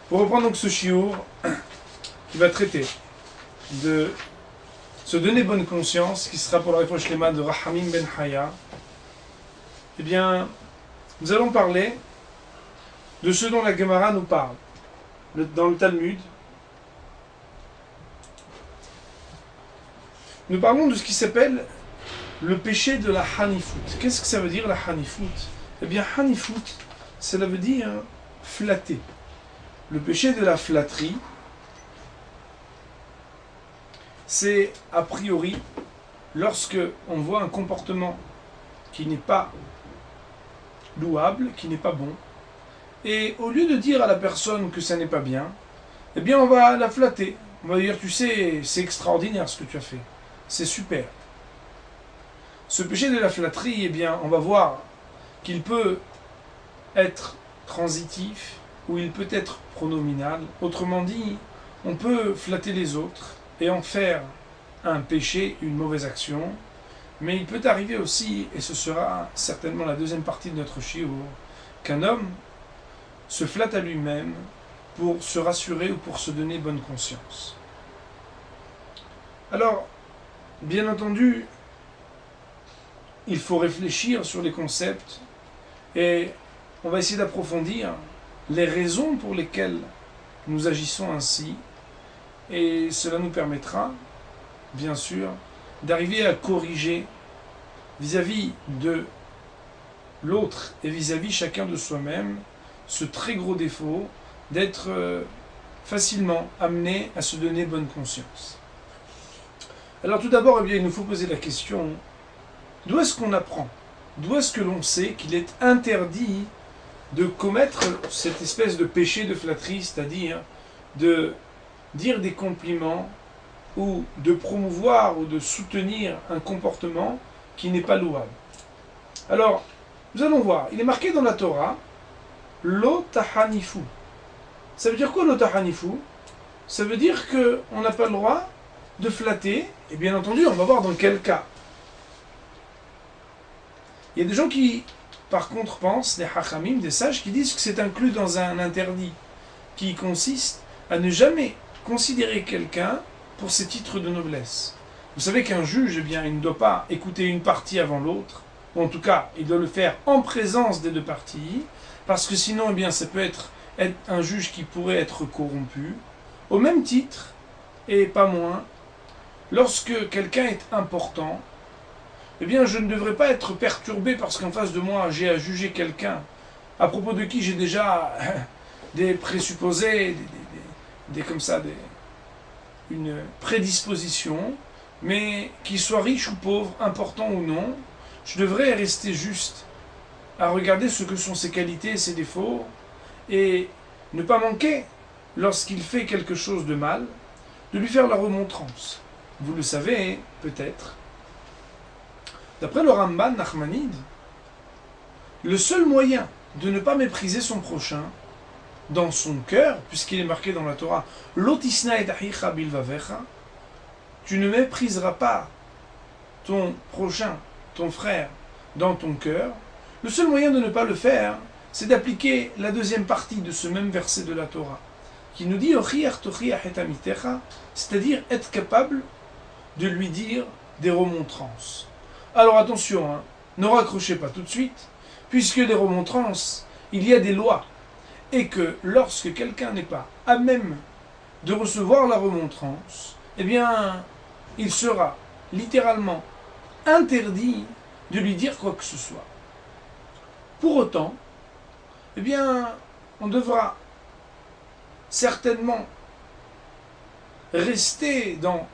Pour reprendre donc ce shiur qui va traiter de se donner bonne conscience, qui sera pour la Refosh Lema de Rahamim Ben Haya, eh bien, nous allons parler de ce dont la Gemara nous parle dans le Talmud. Nous parlons de ce qui s'appelle le péché de la Hanifut. Qu'est-ce que ça veut dire la Hanifut? Eh bien, Hanifut, cela veut dire flatter. Le péché de la flatterie, c'est a priori lorsque on voit un comportement qui n'est pas louable, qui n'est pas bon, et au lieu de dire à la personne que ça n'est pas bien, eh bien on va la flatter. On va dire, tu sais, c'est extraordinaire ce que tu as fait, c'est super. Ce péché de la flatterie, eh bien on va voir qu'il peut être transitif ou il peut être pronominal. Autrement dit, on peut flatter les autres et en faire un péché, une mauvaise action, mais il peut arriver aussi, et ce sera certainement la deuxième partie de notre shiur, qu'un homme se flatte à lui-même pour se rassurer ou pour se donner bonne conscience. Alors, bien entendu, il faut réfléchir sur les concepts et on va essayer d'approfondir les raisons pour lesquelles nous agissons ainsi, et cela nous permettra, bien sûr, d'arriver à corriger vis-à-vis de l'autre et vis-à-vis chacun de soi-même ce très gros défaut d'être facilement amené à se donner bonne conscience. Alors tout d'abord, eh bien, il nous faut poser la question, d'où est-ce qu'on apprend? D'où est-ce que l'on sait qu'il est interdit de commettre cette espèce de péché de flatterie, c'est-à-dire de dire des compliments ou de promouvoir ou de soutenir un comportement qui n'est pas louable? Alors, nous allons voir, il est marqué dans la Torah, lo tahanifu. Ça veut dire quoi lo tahanifu? Ça veut dire qu'on n'a pas le droit de flatter, et bien entendu, on va voir dans quel cas. Il y a des gens qui, par contre, pensent, des hachamim, des sages, qui disent que c'est inclus dans un interdit qui consiste à ne jamais considérer quelqu'un pour ses titres de noblesse. Vous savez qu'un juge, eh bien, il ne doit pas écouter une partie avant l'autre, ou en tout cas, il doit le faire en présence des deux parties, parce que sinon, eh bien, ça peut être un juge qui pourrait être corrompu. Au même titre, et pas moins, lorsque quelqu'un est important, eh bien, je ne devrais pas être perturbé parce qu'en face de moi, j'ai à juger quelqu'un à propos de qui j'ai déjà des présupposés, une prédisposition, mais qu'il soit riche ou pauvre, important ou non, je devrais rester juste à regarder ce que sont ses qualités et ses défauts et ne pas manquer, lorsqu'il fait quelque chose de mal, de lui faire la remontrance. Vous le savez, peut-être, d'après le Ramban Nachmanide, le seul moyen de ne pas mépriser son prochain dans son cœur, puisqu'il est marqué dans la Torah, Lotisna et achicha bilvavecha, tu ne mépriseras pas ton prochain, ton frère, dans ton cœur. Le seul moyen de ne pas le faire, c'est d'appliquer la deuxième partie de ce même verset de la Torah, qui nous dit c'est-à-dire être capable de lui dire des remontrances. Alors attention, ne raccrochez pas tout de suite, puisque les remontrances, il y a des lois, et que lorsque quelqu'un n'est pas à même de recevoir la remontrance, eh bien, il sera littéralement interdit de lui dire quoi que ce soit. Pour autant, eh bien, on devra certainement rester dans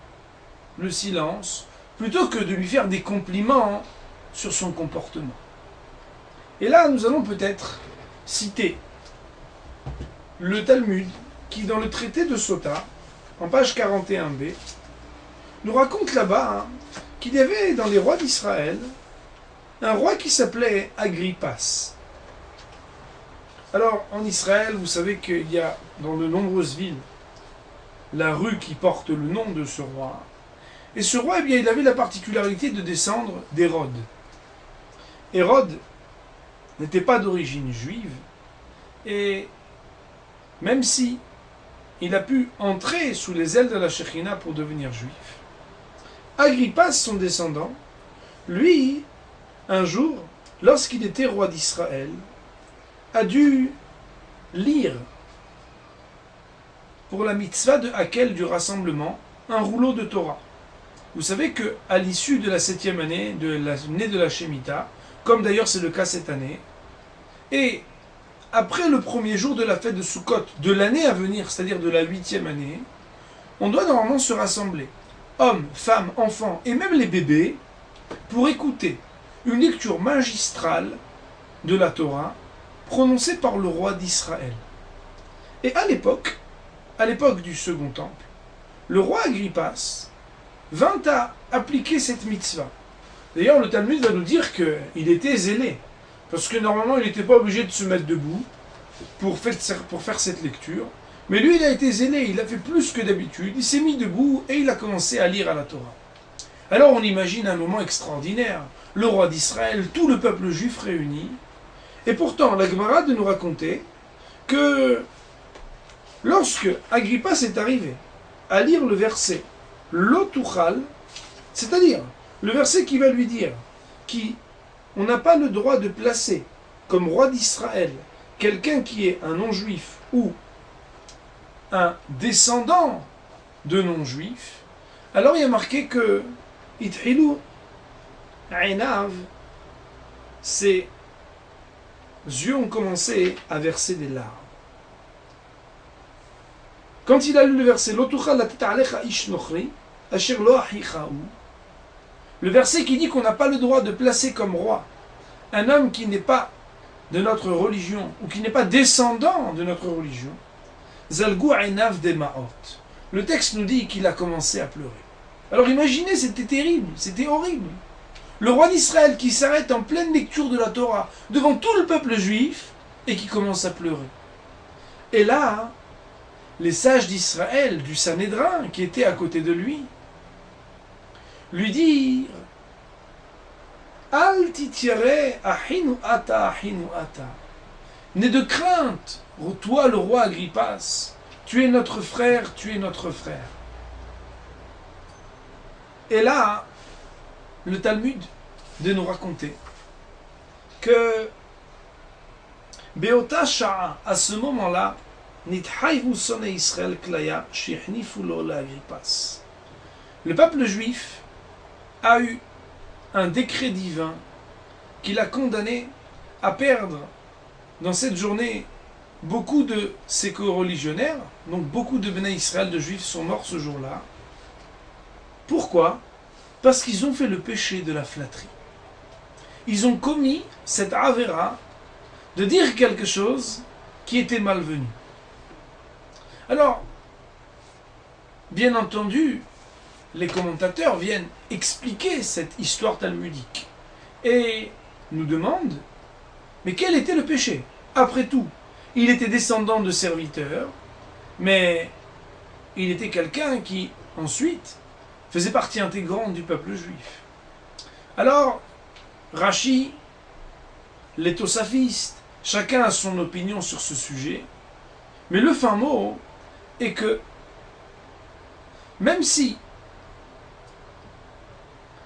le silence plutôt que de lui faire des compliments sur son comportement. Et là, nous allons peut-être citer le Talmud qui, dans le traité de Sota, en page 41b, nous raconte là-bas qu'il y avait dans les rois d'Israël un roi qui s'appelait Agrippas. Alors, en Israël, vous savez qu'il y a dans de nombreuses villes la rue qui porte le nom de ce roi. Et ce roi, eh bien, il avait la particularité de descendre d'Hérode. Hérode n'était pas d'origine juive, et même si il a pu entrer sous les ailes de la Shekhinah pour devenir juif. Agrippas, son descendant, lui, un jour, lorsqu'il était roi d'Israël, a dû lire pour la mitzvah de Hakel du rassemblement un rouleau de Torah. Vous savez qu'à l'issue de la 7e année, de l'année de la Shemitah, comme d'ailleurs c'est le cas cette année, et après le premier jour de la fête de Sukkot de l'année à venir, c'est-à-dire de la 8e année, on doit normalement se rassembler, hommes, femmes, enfants et même les bébés, pour écouter une lecture magistrale de la Torah prononcée par le roi d'Israël. Et à l'époque du Second Temple, le roi Agrippas vint à appliquer cette mitzvah. D'ailleurs, le Talmud va nous dire qu'il était zélé, parce que normalement, il n'était pas obligé de se mettre debout pour faire cette lecture. Mais lui, il a été zélé, il a fait plus que d'habitude, il s'est mis debout et il a commencé à lire à la Torah. Alors on imagine un moment extraordinaire, le roi d'Israël, tout le peuple juif réuni, et pourtant la Gemara de nous raconter que lorsque Agrippas est arrivé à lire le verset Lotuchal, c'est-à-dire le verset qui va lui dire qu'on n'a pas le droit de placer comme roi d'Israël quelqu'un qui est un non-juif ou un descendant de non-juifs, alors il y a marqué que Ithilu Ainav, ses yeux ont commencé à verser des larmes. Quand il a lu le verset le verset qui dit qu'on n'a pas le droit de placer comme roi un homme qui n'est pas de notre religion ou qui n'est pas descendant de notre religion, Zalgu Ainav Demaot. Le texte nous dit qu'il a commencé à pleurer. Alors imaginez, c'était terrible, c'était horrible. Le roi d'Israël qui s'arrête en pleine lecture de la Torah devant tout le peuple juif et qui commence à pleurer. Et là, les sages d'Israël, du Sanhédrin, qui étaient à côté de lui dirent Al titire ahinu ata. N'aie de crainte, toi le roi Agrippas, tu es notre frère, tu es notre frère. Et là, le Talmud de nous raconter que Beota Sha'a, à ce moment-là, Nithayhu Sone Israël Klaya, Shihnifulo la Agrippas. Le peuple juif a eu un décret divin qui l'a condamné à perdre dans cette journée beaucoup de ses co-religionnaires, donc beaucoup de Bnei Israël, de juifs, sont morts ce jour-là. Pourquoi ? Parce qu'ils ont fait le péché de la flatterie. Ils ont commis cette avéra de dire quelque chose qui était malvenu. Alors, bien entendu, les commentateurs viennent expliquer cette histoire talmudique et nous demandent, mais quel était le péché ? Après tout, il était descendant de serviteurs, mais il était quelqu'un qui, ensuite, faisait partie intégrante du peuple juif. Alors, Rashi, les tosafistes, chacun a son opinion sur ce sujet, mais le fin mot est que, même si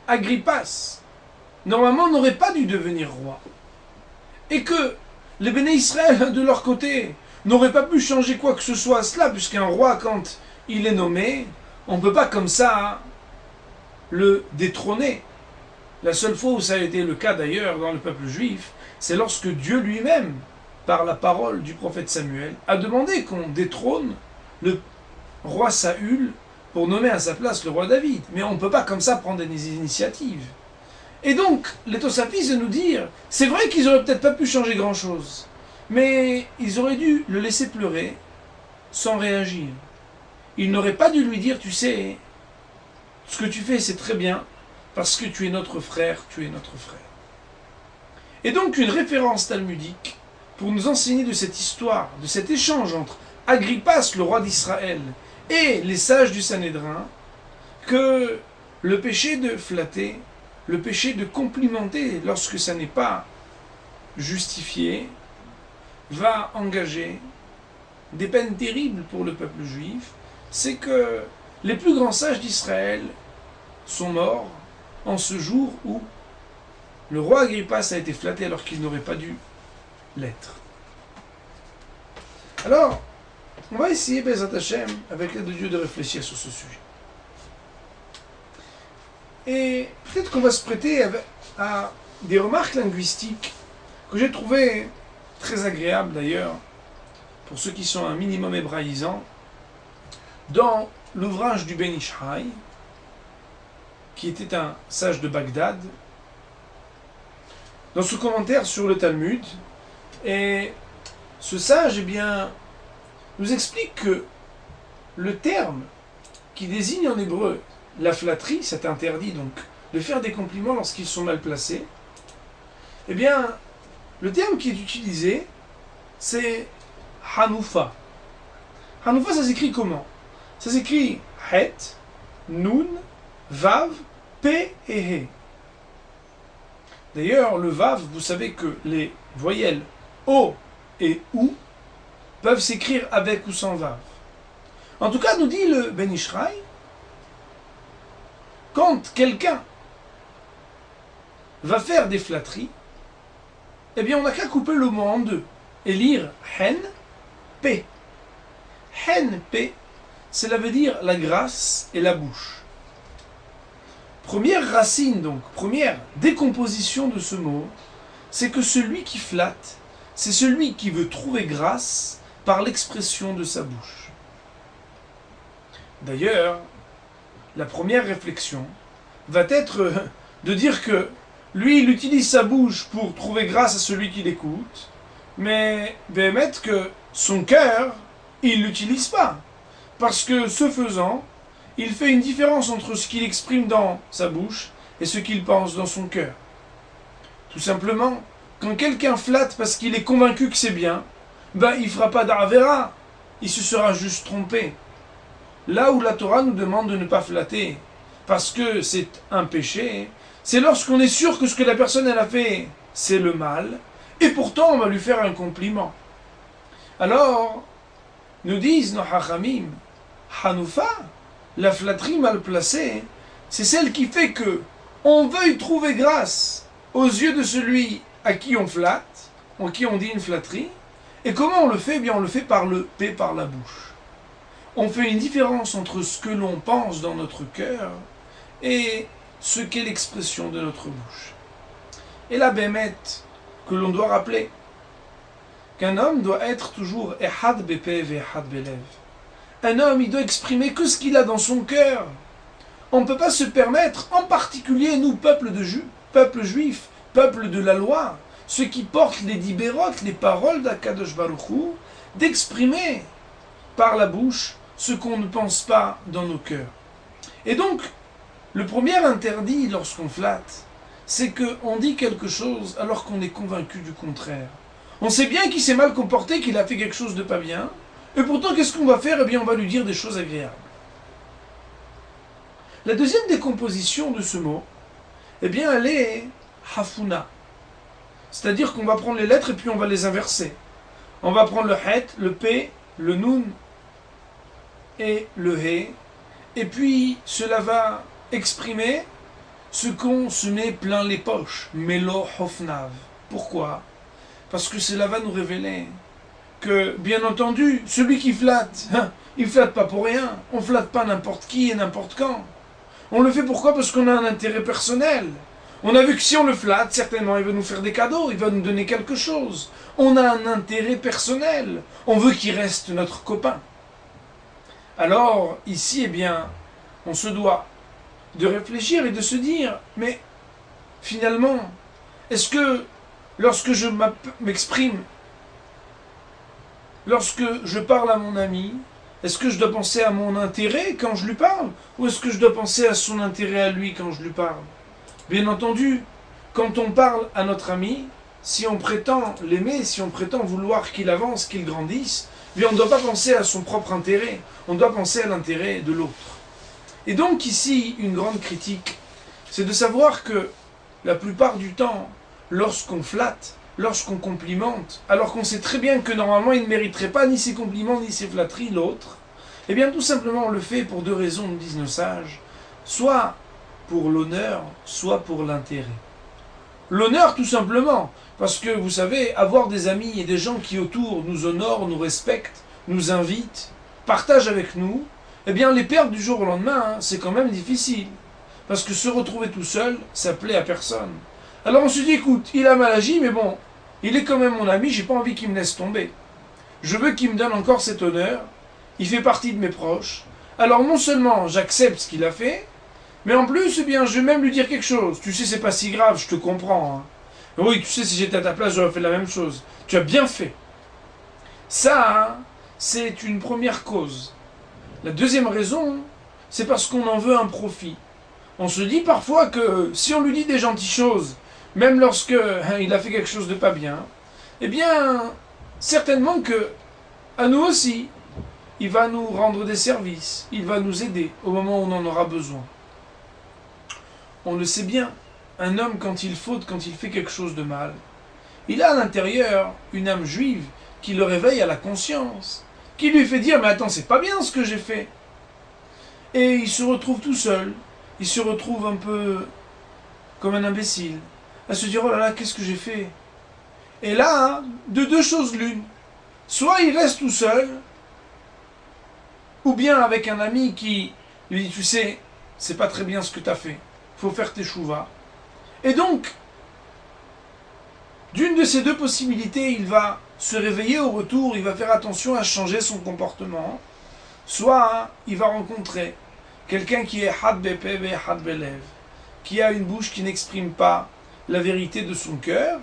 Agrippas, normalement, n'aurait pas dû devenir roi, et que les Béné Israël, de leur côté, n'auraient pas pu changer quoi que ce soit à cela, puisqu'un roi, quand il est nommé, on ne peut pas comme ça le détrôner. La seule fois où ça a été le cas d'ailleurs dans le peuple juif, c'est lorsque Dieu lui-même, par la parole du prophète Samuel, a demandé qu'on détrône le roi Saül pour nommer à sa place le roi David. Mais on ne peut pas comme ça prendre des initiatives. Et donc, les Tosafistes de nous dire, c'est vrai qu'ils n'auraient peut-être pas pu changer grand-chose, mais ils auraient dû le laisser pleurer sans réagir. Ils n'auraient pas dû lui dire, tu sais, ce que tu fais c'est très bien, parce que tu es notre frère, tu es notre frère. Et donc une référence talmudique pour nous enseigner de cette histoire, de cet échange entre Agrippas, le roi d'Israël, et les sages du Sanhédrin, que le péché de flatter, le péché de complimenter lorsque ça n'est pas justifié, va engager des peines terribles pour le peuple juif, c'est que les plus grands sages d'Israël sont morts en ce jour où le roi Agrippas a été flatté alors qu'il n'aurait pas dû l'être. Alors, on va essayer, Bezat Hashem, avec l'aide de Dieu, de réfléchir sur ce sujet. Et peut-être qu'on va se prêter à des remarques linguistiques que j'ai trouvées très agréables d'ailleurs, pour ceux qui sont un minimum hébraïsants, dans l'ouvrage du Ben Ishraï, qui était un sage de Bagdad, dans ce commentaire sur le Talmud. Et ce sage, eh bien, nous explique que le terme qui désigne en hébreu la flatterie, c'est interdit donc de faire des compliments lorsqu'ils sont mal placés, eh bien, le terme qui est utilisé, c'est Hanoufa. Hanoufa, ça s'écrit comment? Ça s'écrit Het, Nun, Vav, P et He. D'ailleurs, le Vav, vous savez que les voyelles O et OU peuvent s'écrire avec ou sans Vav. En tout cas, nous dit le Ben Ishraï, quand quelqu'un va faire des flatteries, eh bien, on n'a qu'à couper le mot en deux et lire Hen, P. Hen, P, cela veut dire la grâce et la bouche. Première racine, donc, première décomposition de ce mot, c'est que celui qui flatte, c'est celui qui veut trouver grâce par l'expression de sa bouche. D'ailleurs, la première réflexion va être de dire que lui, il utilise sa bouche pour trouver grâce à celui qui l'écoute, mais bémet que son cœur, il ne l'utilise pas. Parce que ce faisant, il fait une différence entre ce qu'il exprime dans sa bouche et ce qu'il pense dans son cœur. Tout simplement, quand quelqu'un flatte parce qu'il est convaincu que c'est bien, ben il ne fera pas d'Avera, il se sera juste trompé. Là où la Torah nous demande de ne pas flatter, parce que c'est un péché, c'est lorsqu'on est sûr que ce que la personne elle a fait, c'est le mal, et pourtant on va lui faire un compliment. Alors, nous disent nos Hachamim, Hanoufa, la flatterie mal placée, c'est celle qui fait que on veuille trouver grâce aux yeux de celui à qui on flatte, en qui on dit une flatterie. Et comment on le fait? Eh bien, on le fait par le P, par la bouche. On fait une différence entre ce que l'on pense dans notre cœur et ce qu'est l'expression de notre bouche. Et la bémette que l'on doit rappeler, qu'un homme doit être toujours Ehad Bepev et Ehad Belev. Un homme, il doit exprimer que ce qu'il a dans son cœur. On ne peut pas se permettre, en particulier nous, peuple juif, peuple de la loi, ceux qui portent les dibérotes, les paroles d'Akadosh Baruch Hu, d'exprimer par la bouche ce qu'on ne pense pas dans nos cœurs. Et donc, le premier interdit lorsqu'on flatte, c'est qu'on dit quelque chose alors qu'on est convaincu du contraire. On sait bien qu'il s'est mal comporté, qu'il a fait quelque chose de pas bien, et pourtant, qu'est-ce qu'on va faire? Eh bien, on va lui dire des choses agréables. La deuxième décomposition de ce mot, eh bien, elle est hafuna. C'est-à-dire qu'on va prendre les lettres et puis on va les inverser. On va prendre le het, le p, le nun et le he, et puis cela va exprimer ce qu'on se met plein les poches, melo hofnav. Pourquoi? Parce que cela va nous révéler que, bien entendu, celui qui flatte, il flatte pas pour rien. On flatte pas n'importe qui et n'importe quand. On le fait pourquoi? Parce qu'on a un intérêt personnel. On a vu que si on le flatte, certainement il va nous faire des cadeaux, il va nous donner quelque chose. On a un intérêt personnel. On veut qu'il reste notre copain. Alors, ici, eh bien, on se doit de réfléchir et de se dire, mais finalement, est-ce que lorsque je m'exprime, lorsque je parle à mon ami, est-ce que je dois penser à mon intérêt quand je lui parle? Ou est-ce que je dois penser à son intérêt à lui quand je lui parle? Bien entendu, quand on parle à notre ami, si on prétend l'aimer, si on prétend vouloir qu'il avance, qu'il grandisse, bien on ne doit pas penser à son propre intérêt, on doit penser à l'intérêt de l'autre. Et donc ici, une grande critique, c'est de savoir que la plupart du temps, lorsqu'on flatte, lorsqu'on complimente, alors qu'on sait très bien que normalement il ne mériterait pas ni ses compliments ni ses flatteries, l'autre, eh bien tout simplement on le fait pour deux raisons, nous disent nos sages, soit pour l'honneur, soit pour l'intérêt. L'honneur tout simplement, parce que vous savez, avoir des amis et des gens qui autour nous honorent, nous respectent, nous invitent, partagent avec nous, eh bien les perdre du jour au lendemain, c'est quand même difficile. Parce que se retrouver tout seul, ça plaît à personne. Alors on se dit, écoute, il a mal agi, mais bon, il est quand même mon ami, j'ai pas envie qu'il me laisse tomber. Je veux qu'il me donne encore cet honneur, il fait partie de mes proches. Alors non seulement j'accepte ce qu'il a fait, mais en plus, eh bien, je vais même lui dire quelque chose. Tu sais, c'est pas si grave, je te comprends. Oui, tu sais, si j'étais à ta place, j'aurais fait la même chose. Tu as bien fait. Ça, c'est une première cause. La deuxième raison, c'est parce qu'on en veut un profit. On se dit parfois que si on lui dit des gentilles choses, même lorsque il a fait quelque chose de pas bien, eh bien, certainement que, à nous aussi, il va nous rendre des services, il va nous aider au moment où on en aura besoin. On le sait bien, un homme quand il faute, quand il fait quelque chose de mal, il a à l'intérieur une âme juive qui le réveille à la conscience, qui lui fait dire « mais attends, c'est pas bien ce que j'ai fait ». Et il se retrouve tout seul, il se retrouve un peu comme un imbécile, à se dire « oh là là, qu'est-ce que j'ai fait ?» Et là, de deux choses l'une, soit il reste tout seul, ou bien avec un ami qui lui dit « tu sais, c'est pas très bien ce que tu as fait, il faut faire tes chouvas ». Et donc, d'une de ces deux possibilités, il va se réveiller au retour, il va faire attention à changer son comportement, soit il va rencontrer quelqu'un qui est had bepeh ve had belev, qui a une bouche qui n'exprime pas la vérité de son cœur,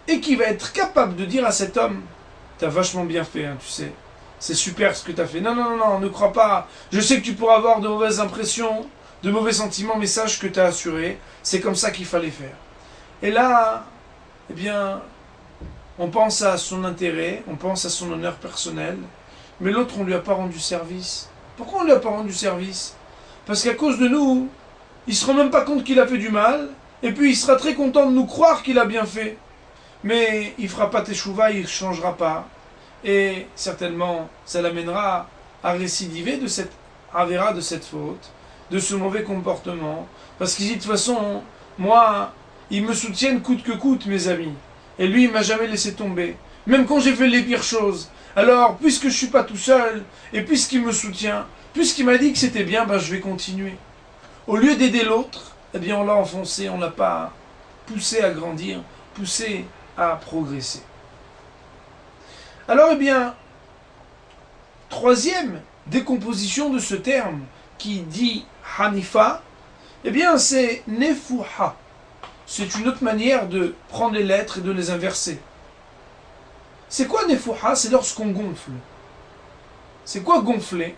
et qui va être capable de dire à cet homme « t'as vachement bien fait, hein, tu sais, c'est super ce que t'as fait. Non, non, non, non, ne crois pas, je sais que tu pourras avoir de mauvaises impressions, de mauvais sentiments, mais sache que t'as assuré, c'est comme ça qu'il fallait faire. » Et là, eh bien, on pense à son intérêt, on pense à son honneur personnel, mais l'autre, on ne lui a pas rendu service. Pourquoi on ne lui a pas rendu service? Parce qu'à cause de nous, il ne se rend même pas compte qu'il a fait du mal, et puis il sera très content de nous croire qu'il a bien fait. Mais il ne fera pas teshuva, il ne changera pas. Et certainement, ça l'amènera à récidiver de cette avéra, de cette faute, de ce mauvais comportement. Parce qu'il dit, de toute façon, moi, ils me soutiennent coûte que coûte, mes amis. Et lui, il m'a jamais laissé tomber. Même quand j'ai fait les pires choses. Alors, puisque je ne suis pas tout seul, et puisqu'il me soutient, puisqu'il m'a dit que c'était bien, ben, je vais continuer. Au lieu d'aider l'autre, eh bien, on l'a enfoncé, on ne l'a pas poussé à grandir, poussé à progresser. Alors, eh bien, troisième décomposition de ce terme qui dit Hanifa, eh bien, c'est Nefuha. C'est une autre manière de prendre les lettres et de les inverser. C'est quoi Nefuha? C'est lorsqu'on gonfle. C'est quoi gonfler?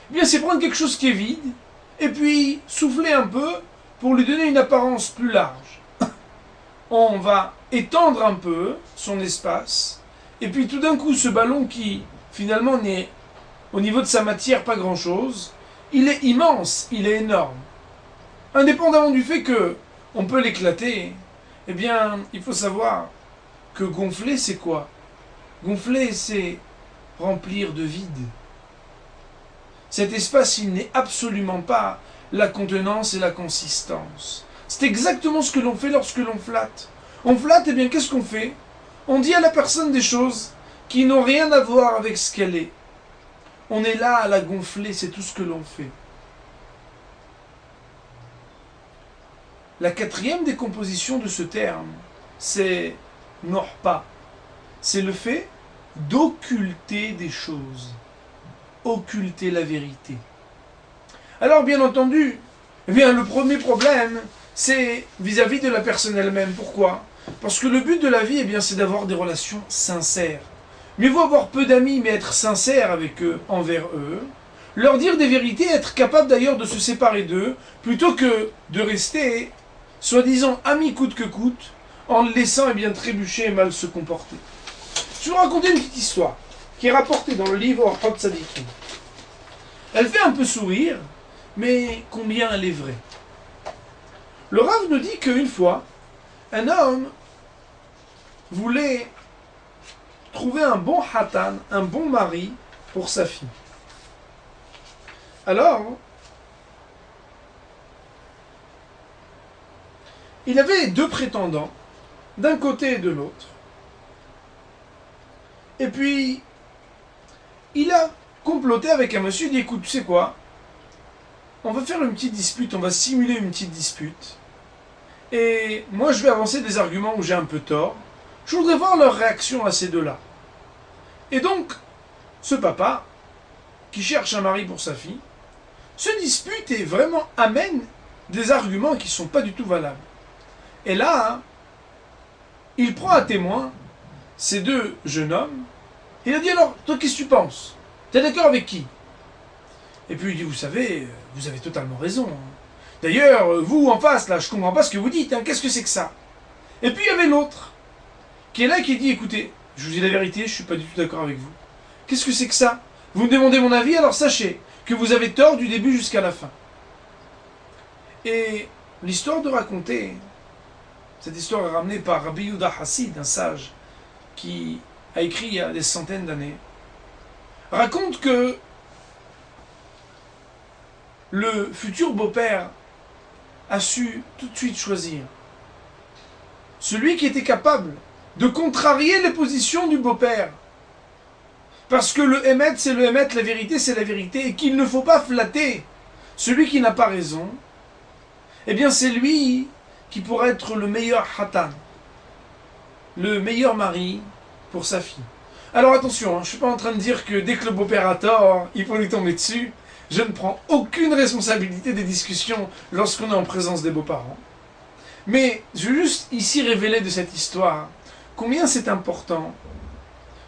Eh bien, c'est prendre quelque chose qui est vide et puis souffler un peu pour lui donner une apparence plus large. On va étendre un peu son espace et puis tout d'un coup, ce ballon qui finalement n'est au niveau de sa matière pas grand-chose, il est immense, il est énorme. Indépendamment du fait que on peut l'éclater, eh bien, il faut savoir que gonfler, c'est quoi? Gonfler, c'est remplir de vide. Cet espace, il n'est absolument pas la contenance et la consistance. C'est exactement ce que l'on fait lorsque l'on flatte. On flatte, eh bien, qu'est-ce qu'on fait? On dit à la personne des choses qui n'ont rien à voir avec ce qu'elle est. On est là à la gonfler, c'est tout ce que l'on fait. La quatrième décomposition de ce terme, c'est norpa. C'est le fait d'occulter des choses. Occulter la vérité. Alors, bien entendu, eh bien, le premier problème, c'est vis-à-vis de la personne elle-même. Pourquoi? Parce que le but de la vie, eh bien, c'est d'avoir des relations sincères. Mieux vaut avoir peu d'amis, mais être sincère avec eux, envers eux, leur dire des vérités, être capable d'ailleurs de se séparer d'eux, plutôt que de rester soi-disant amis coûte que coûte, en le laissant eh bien, trébucher et mal se comporter. Je vais vous raconter une petite histoire, qui est rapportée dans le livre Orchot Tzadikim. Elle fait un peu sourire, mais combien elle est vraie. Le Rav nous dit qu'une fois, un homme voulait trouver un bon hatan, un bon mari pour sa fille. Alors, il avait deux prétendants, d'un côté et de l'autre. Et puis, il a comploté avec un monsieur, il dit, écoute, tu sais quoi, on va faire une petite dispute, on va simuler une petite dispute. Et moi, je vais avancer des arguments où j'ai un peu tort. Je voudrais voir leur réaction à ces deux-là. Et donc, ce papa, qui cherche un mari pour sa fille, se dispute et vraiment amène des arguments qui ne sont pas du tout valables. Et là, il prend à témoin ces deux jeunes hommes. Il a dit, alors, toi, qu'est-ce que tu penses? Tu es d'accord avec qui? Et puis il dit, vous savez, vous avez totalement raison. D'ailleurs, vous en face, là, je ne comprends pas ce que vous dites. Qu'est-ce que c'est que ça? Et puis il y avait l'autre, qui est là, qui dit, écoutez, je vous dis la vérité, je ne suis pas du tout d'accord avec vous. Qu'est-ce que c'est que ça? Vous me demandez mon avis, alors sachez que vous avez tort du début jusqu'à la fin. Et l'histoire de raconter, cette histoire est ramenée par Rabbi Yehuda Hassid, un sage, qui a écrit il y a des centaines d'années, raconte que le futur beau-père a su tout de suite choisir celui qui était capable de contrarier les positions du beau-père. Parce que le Hémet, c'est le Hémet, la vérité, c'est la vérité, et qu'il ne faut pas flatter celui qui n'a pas raison. Eh bien, c'est lui qui pourrait être le meilleur hatan, le meilleur mari pour sa fille. Alors attention, je ne suis pas en train de dire que dès que le beau-père a tort, il faut lui tomber dessus. Je ne prends aucune responsabilité des discussions lorsqu'on est en présence des beaux-parents. Mais je veux juste ici révéler de cette histoire combien c'est important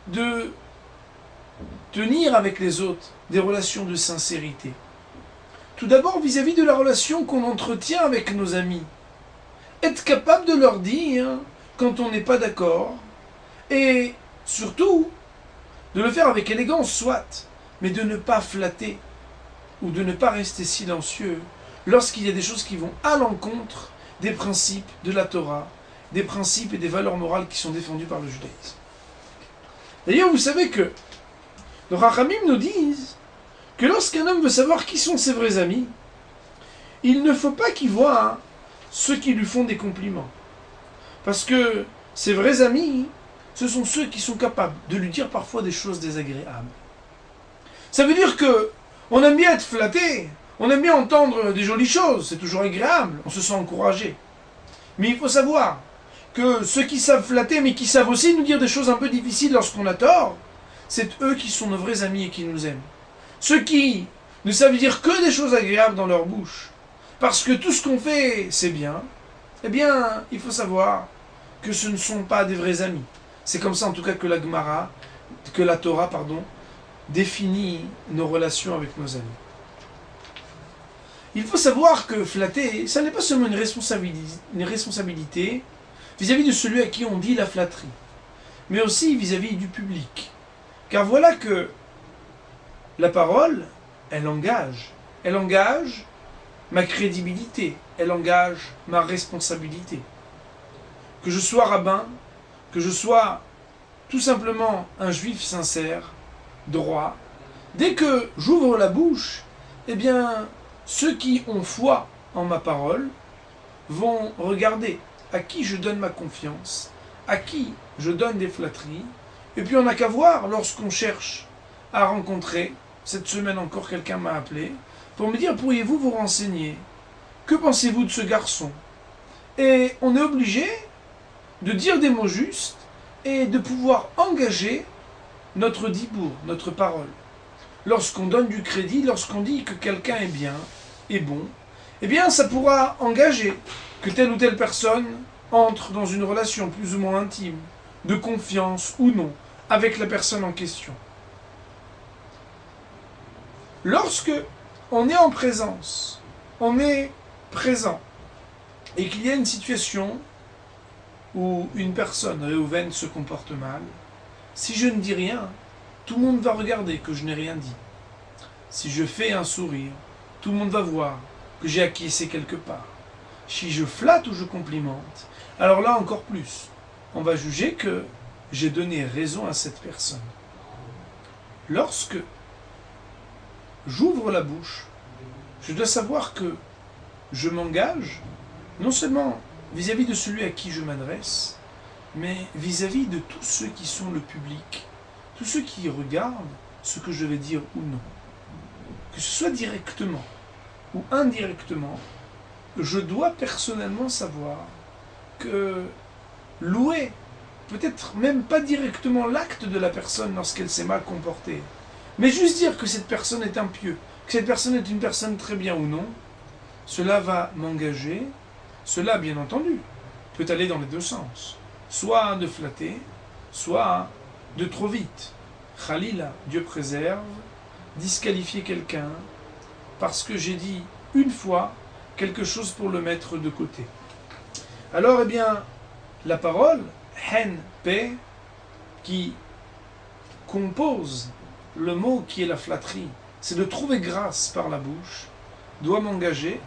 de tenir avec les autres des relations de sincérité. Tout d'abord vis-à-vis de la relation qu'on entretient avec nos amis. Être capable de leur dire quand on n'est pas d'accord, et surtout de le faire avec élégance, soit, mais de ne pas flatter ou de ne pas rester silencieux lorsqu'il y a des choses qui vont à l'encontre des principes de la Torah, des principes et des valeurs morales qui sont défendus par le judaïsme. D'ailleurs, vous savez que les Rachamim nous disent que lorsqu'un homme veut savoir qui sont ses vrais amis, il ne faut pas qu'il voie ceux qui lui font des compliments. Parce que ses vrais amis, ce sont ceux qui sont capables de lui dire parfois des choses désagréables. Ça veut dire que on aime bien être flatté, on aime bien entendre des jolies choses, c'est toujours agréable, on se sent encouragé. Mais il faut savoir que ceux qui savent flatter, mais qui savent aussi nous dire des choses un peu difficiles lorsqu'on a tort, c'est eux qui sont nos vrais amis et qui nous aiment. Ceux qui ne savent dire que des choses agréables dans leur bouche, parce que tout ce qu'on fait, c'est bien, eh bien, il faut savoir que ce ne sont pas des vrais amis. C'est comme ça en tout cas que la Torah, définit nos relations avec nos amis. Il faut savoir que flatter, ça n'est pas seulement une responsabilité vis-à-vis de celui à qui on dit la flatterie, mais aussi vis-à-vis du public. Car voilà que la parole, elle engage. Elle engage ma crédibilité, elle engage ma responsabilité. Que je sois rabbin, que je sois tout simplement un juif sincère, droit, dès que j'ouvre la bouche, eh bien, ceux qui ont foi en ma parole vont regarder à qui je donne ma confiance, à qui je donne des flatteries, et puis on n'a qu'à voir lorsqu'on cherche à rencontrer, cette semaine encore quelqu'un m'a appelé, pour me dire, pourriez-vous vous renseigner? Que pensez-vous de ce garçon? Et on est obligé de dire des mots justes et de pouvoir engager notre dibour, notre parole. Lorsqu'on donne du crédit, lorsqu'on dit que quelqu'un est bien, est bon, eh bien ça pourra engager que telle ou telle personne entre dans une relation plus ou moins intime, de confiance ou non, avec la personne en question. Lorsque on est en présence, on est présent, et qu'il y a une situation où une personne réouvaine se comporte mal, si je ne dis rien, tout le monde va regarder que je n'ai rien dit. Si je fais un sourire, tout le monde va voir que j'ai acquiescé quelque part. Si je flatte ou je complimente, alors là encore plus. on va juger que j'ai donné raison à cette personne. Lorsque j'ouvre la bouche, je dois savoir que je m'engage, non seulement vis-à-vis de celui à qui je m'adresse, mais vis-à-vis de tous ceux qui sont le public, tous ceux qui regardent ce que je vais dire ou non. Que ce soit directement ou indirectement, je dois personnellement savoir que louer, peut-être même pas directement l'acte de la personne lorsqu'elle s'est mal comportée, mais juste dire que cette personne est impieux, que cette personne est une personne très bien ou non, cela va m'engager. Cela, bien entendu, peut aller dans les deux sens. Soit de flatter, soit de trop vite. Khalila, Dieu préserve, disqualifier quelqu'un parce que j'ai dit une fois quelque chose pour le mettre de côté. Alors, eh bien, la parole, hen, paix, qui compose le mot qui est la flatterie, c'est de trouver grâce par la bouche, doit m'engager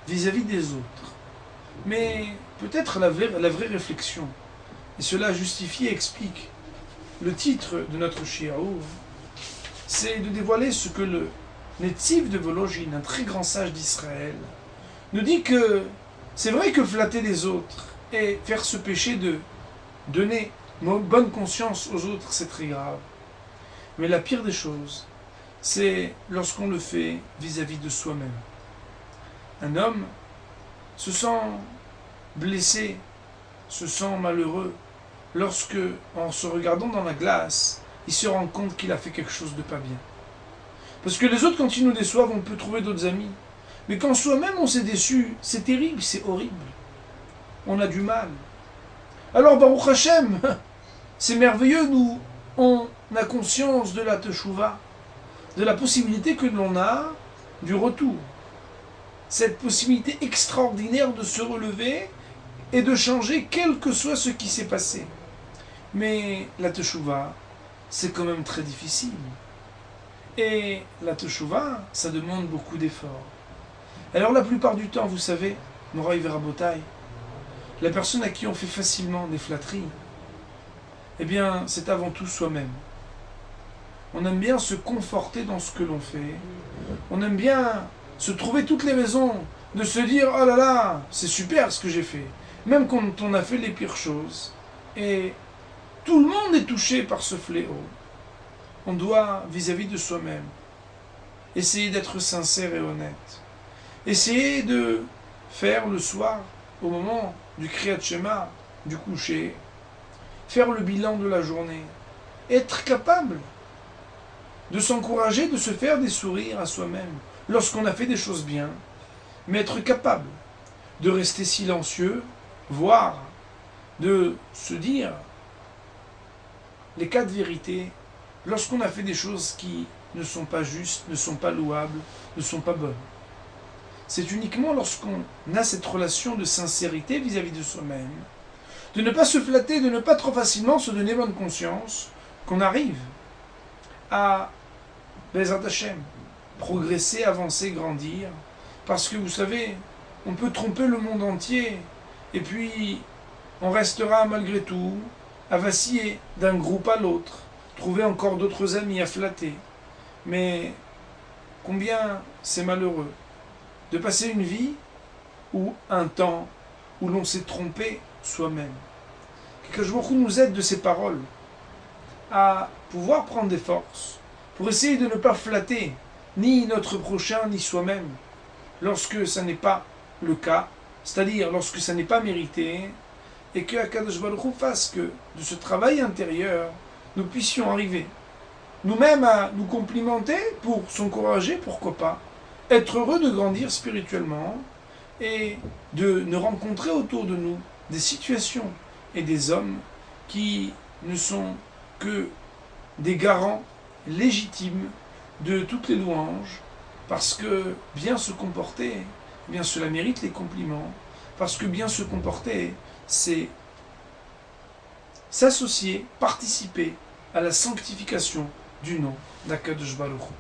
vis-à-vis des autres. Mais peut-être la vraie réflexion, et cela justifie et explique le titre de notre shiur, c'est de dévoiler ce que le Netziv de Volojine, un très grand sage d'Israël, nous dit que c'est vrai que flatter les autres et faire ce péché de donner bonne conscience aux autres, c'est très grave. Mais la pire des choses, c'est lorsqu'on le fait vis-à-vis de soi-même. Un homme se sent blessé, se sent malheureux, lorsque, en se regardant dans la glace, il se rend compte qu'il a fait quelque chose de pas bien. Parce que les autres, quand ils nous déçoivent, on peut trouver d'autres amis. Mais quand soi-même on s'est déçu, c'est terrible, c'est horrible. On a du mal. Alors, Baruch Hashem, c'est merveilleux, nous, on a conscience de la teshuva, de la possibilité que l'on a du retour. Cette possibilité extraordinaire de se relever et de changer quel que soit ce qui s'est passé. Mais la teshuva, c'est quand même très difficile. Et la teshuva, ça demande beaucoup d'efforts. Alors la plupart du temps, vous savez, Moraï Verabotai, la personne à qui on fait facilement des flatteries, eh bien, c'est avant tout soi-même. On aime bien se conforter dans ce que l'on fait. On aime bien se trouver toutes les raisons de se dire « Oh là là, c'est super ce que j'ai fait ». Même quand on a fait les pires choses. Et tout le monde est touché par ce fléau. On doit, vis-à-vis de soi-même, essayer d'être sincère et honnête. Essayer de faire le soir, au moment du Kriyat Shema, du coucher, faire le bilan de la journée. Être capable de s'encourager, de se faire des sourires à soi-même lorsqu'on a fait des choses bien, mais être capable de rester silencieux, voire de se dire les quatre vérités lorsqu'on a fait des choses qui ne sont pas justes, ne sont pas louables, ne sont pas bonnes. C'est uniquement lorsqu'on a cette relation de sincérité vis-à-vis de soi-même, de ne pas se flatter, de ne pas trop facilement se donner bonne conscience, qu'on arrive à Bezrat Hashem, progresser, avancer, grandir. Parce que vous savez, on peut tromper le monde entier, et puis on restera malgré tout à vaciller d'un groupe à l'autre, trouver encore d'autres amis à flatter. Mais combien c'est malheureux de passer une vie ou un temps où l'on s'est trompé soi-même. Que Baruch Hu nous aide de ces paroles à pouvoir prendre des forces pour essayer de ne pas flatter ni notre prochain ni soi-même lorsque ça n'est pas le cas, c'est-à-dire lorsque ça n'est pas mérité, et que Akadosh Baruch Hu fasse que de ce travail intérieur nous puissions arriver nous-mêmes à nous complimenter pour s'encourager, pourquoi pas, être heureux de grandir spirituellement et de ne rencontrer autour de nous des situations et des hommes qui ne sont que des garants légitimes de toutes les louanges, parce que bien se comporter, eh bien cela mérite les compliments, parce que bien se comporter, c'est s'associer, participer à la sanctification du nom d'Akadosh Baruch Hu.